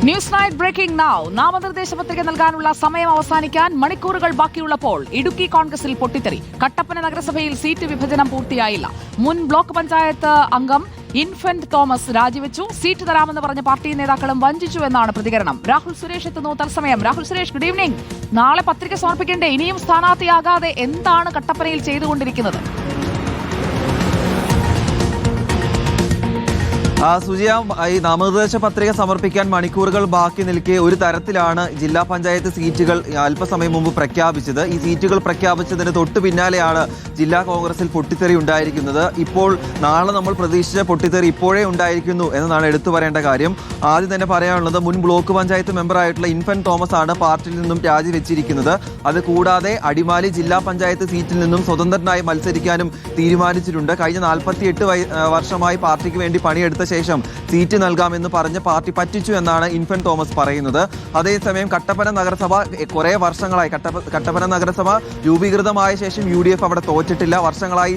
News night breaking now. നാമനിർദ്ദേശ പത്രിക നൽകാനുള്ള സമയം അവസാനിക്കാൻ മണിക്കൂറുകൾ ബാക്കിയുള്ളപ്പോൾ ഇടുക്കി കോൺഗ്രസിൽ പൊട്ടിത്തെറി. കട്ടപ്പന നഗരസഭയിൽ സീറ്റ് വിഭജനം പൂർത്തിയായില്ല. മുൻ ബ്ലോക്ക് പഞ്ചായത്ത് അംഗം ഇൻഫന്റ് തോമസ് രാജിവെച്ചു. സീറ്റ് തരാമെന്ന് പറഞ്ഞ പാർട്ടി നേതാക്കളും വഞ്ചിച്ചു എന്നാണ് പ്രതികരണം. രാഹുൽ സുരേഷ് എത്തുന്നു തത്സമയം. Rahul Suresh, good evening. നാളെ പത്രിക സമർപ്പിക്കേണ്ടേ? ഇനിയും സ്ഥാനാർത്ഥിയാകാതെ എന്താണ് കട്ടപ്പനയിൽ ചെയ്തുകൊണ്ടിരിക്കുന്നത്? സുജിയ, ഈ നാമനിർദ്ദേശ പത്രിക സമർപ്പിക്കാൻ മണിക്കൂറുകൾ ബാക്കി നിൽക്കെ ഒരു തരത്തിലാണ് ജില്ലാ പഞ്ചായത്ത് സീറ്റുകൾ അല്പസമയം മുമ്പ് പ്രഖ്യാപിച്ചത്. ഈ സീറ്റുകൾ പ്രഖ്യാപിച്ചതിന് തൊട്ടു പിന്നാലെയാണ് ജില്ലാ കോൺഗ്രസിൽ പൊട്ടിത്തെറി ഉണ്ടായിരിക്കുന്നത്. ഇപ്പോൾ നാളെ നമ്മൾ പ്രതീക്ഷിച്ച പൊട്ടിത്തെറി ഇപ്പോഴേ ഉണ്ടായിരിക്കുന്നു എന്നതാണ് എടുത്തു പറയേണ്ട കാര്യം. ആദ്യം തന്നെ പറയാനുള്ളത്, മുൻ ബ്ലോക്ക് പഞ്ചായത്ത് മെമ്പറായിട്ടുള്ള ഇൻഫന്റ് തോമസ് ആണ് പാർട്ടിയിൽ നിന്നും രാജിവെച്ചിരിക്കുന്നത്. അത് കൂടാതെ അടിമാലി ജില്ലാ പഞ്ചായത്ത് സീറ്റിൽ നിന്നും സ്വതന്ത്രനായി മത്സരിക്കാനും തീരുമാനിച്ചിട്ടുണ്ട്. കഴിഞ്ഞ 48 വർഷമായി പാർട്ടിക്ക് വേണ്ടി പണിയെടുത്ത ശേഷം സീറ്റ് നൽകാമെന്ന് പറഞ്ഞ് പാർട്ടി പറ്റിച്ചു എന്നാണ് ഇൻഫന്റ് തോമസ് പറയുന്നത്. അതേസമയം കട്ടപ്പന നഗരസഭ കുറെ വർഷങ്ങളായി കട്ടപ്പന നഗരസഭ രൂപീകൃതമായ ശേഷം UDF അവിടെ തോറ്റിട്ടില്ല. വർഷങ്ങളായി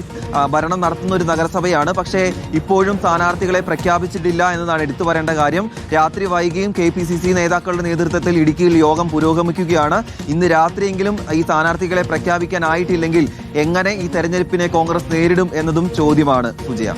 ഭരണം നടത്തുന്ന ഒരു നഗരസഭയാണ്. പക്ഷേ ഇപ്പോഴും സ്ഥാനാർത്ഥികളെ പ്രഖ്യാപിച്ചിട്ടില്ല എന്നതാണ് എടുത്തു പറയേണ്ട കാര്യം. രാത്രി വൈകിയും KPCC നേതാക്കളുടെ നേതൃത്വത്തിൽ ഇടുക്കിയിൽ യോഗം പുരോഗമിക്കുകയാണ്. ഇന്ന് രാത്രിയെങ്കിലും ഈ സ്ഥാനാർത്ഥികളെ പ്രഖ്യാപിക്കാനായിട്ടില്ലെങ്കിൽ എങ്ങനെ ഈ തെരഞ്ഞെടുപ്പിനെ കോൺഗ്രസ് നേരിടും എന്നതും ചോദ്യമാണ്. സുജയ.